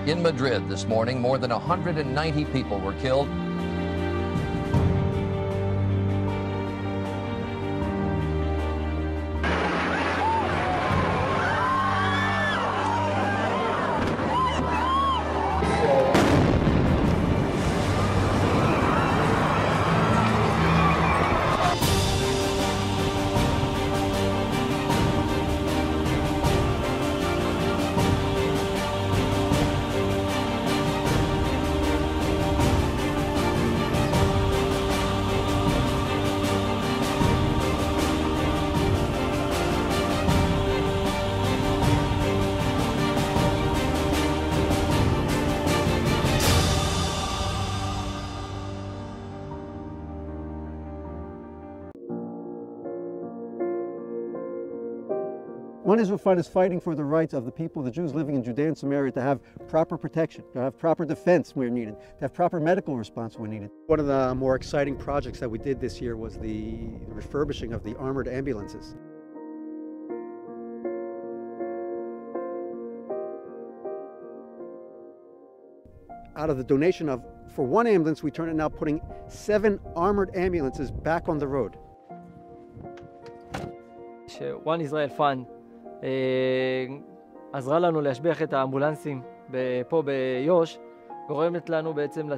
In Madrid this morning, more than 190 people were killed. One Israel Fund is fighting for the rights of the people, the Jews living in Judea and Samaria, to have proper protection, to have proper defense where needed, to have proper medical response when needed. One of the more exciting projects that we did this year was the refurbishing of the armored ambulances. Out of the donation for one ambulance, we turned it now putting 7 armored ambulances back on the road. One Israel Fund עזרה לנו להשביח את האמבולנסים פה ביו"ש, גורמת לנו בעצם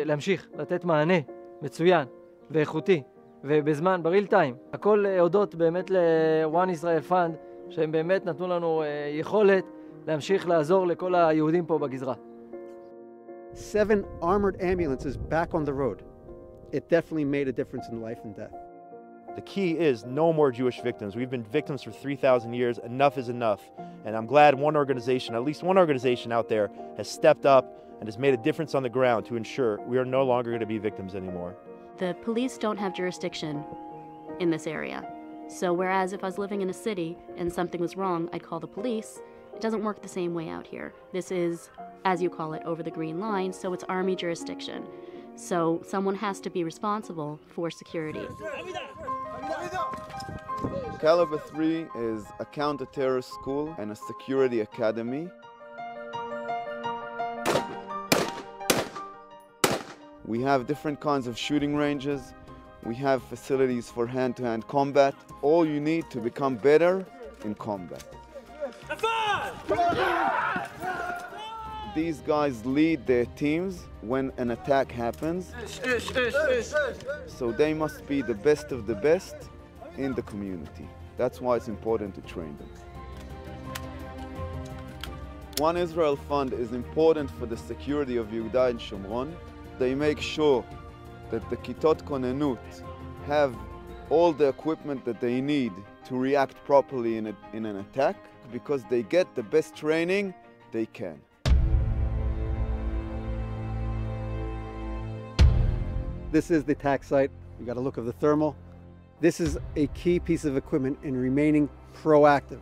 להמשיך לתת מענה מצוין ואיכותי ובזמן, בריל טיים. הכל הודות באמת ל-One Israel Fund, שהם באמת נתנו לנו יכולת להמשיך לעזור לכל היהודים פה בגזרה. 7 armored ambulances back on the road. It definitely made a difference in life and death. The key is no more Jewish victims. We've been victims for 3,000 years. Enough is enough. And I'm glad one organization, at least one organization out there, has stepped up and has made a difference on the ground to ensure we are no longer going to be victims anymore. The police don't have jurisdiction in this area. So whereas if I was living in a city and something was wrong, I'd call the police, it doesn't work the same way out here. This is, as you call it, over the green line, so it's army jurisdiction. So someone has to be responsible for security. Caliber 3 is a counter-terrorist school and a security academy. We have different kinds of shooting ranges. We have facilities for hand-to-hand combat. All you need to become better in combat. These guys lead their teams when an attack happens. So they must be the best of the best in the community. That's why it's important to train them. One Israel Fund is important for the security of Yehuda and Shomron. They make sure that the Kitot Konenut have all the equipment that they need to react properly in an attack, because they get the best training they can. This is the attack site. You got a look of the thermal. This is a key piece of equipment in remaining proactive.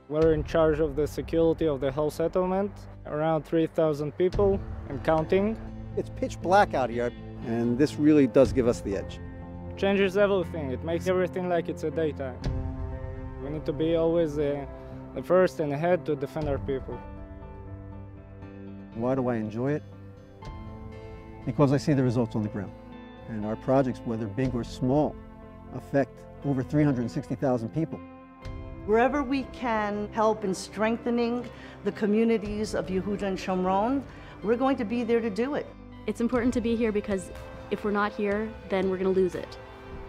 We're in charge of the security of the whole settlement, around 3,000 people and counting. It's pitch black out here, and this really does give us the edge. Changes everything. It makes everything like it's a daytime. We need to be always the first and ahead to defend our people. Why do I enjoy it? Because I see the results on the ground. And our projects, whether big or small, affect over 360,000 people. Wherever we can help in strengthening the communities of Yehuda and Shomron, we're going to be there to do it. It's important to be here because if we're not here, then we're going to lose it.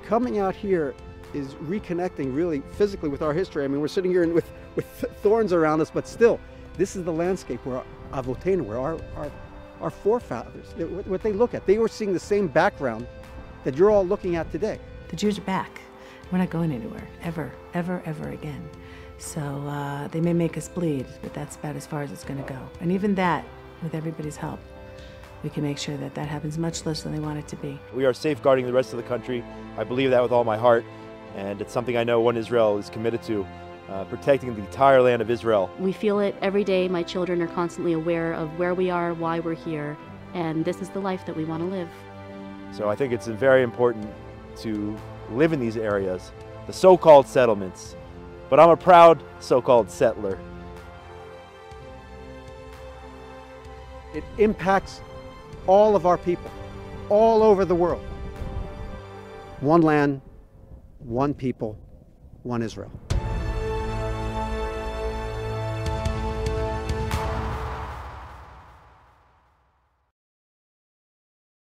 Coming out here is reconnecting really physically with our history. I mean, we're sitting here with thorns around us, but still, this is the landscape where Avotenu, where our forefathers, what they look at. They were seeing the same background that you're all looking at today. The Jews are back. We're not going anywhere, ever, ever, ever again. So they may make us bleed, but that's about as far as it's going to go. And even that, with everybody's help, we can make sure that that happens much less than they want it to be. We are safeguarding the rest of the country. I believe that with all my heart, and it's something I know One Israel is committed to, protecting the entire land of Israel. We feel it every day. My children are constantly aware of where we are, why we're here, and this is the life that we want to live. So I think it's very important to live in these areas, the so-called settlements, but I'm a proud so-called settler. It impacts all of our people, all over the world. One land, one people, one Israel.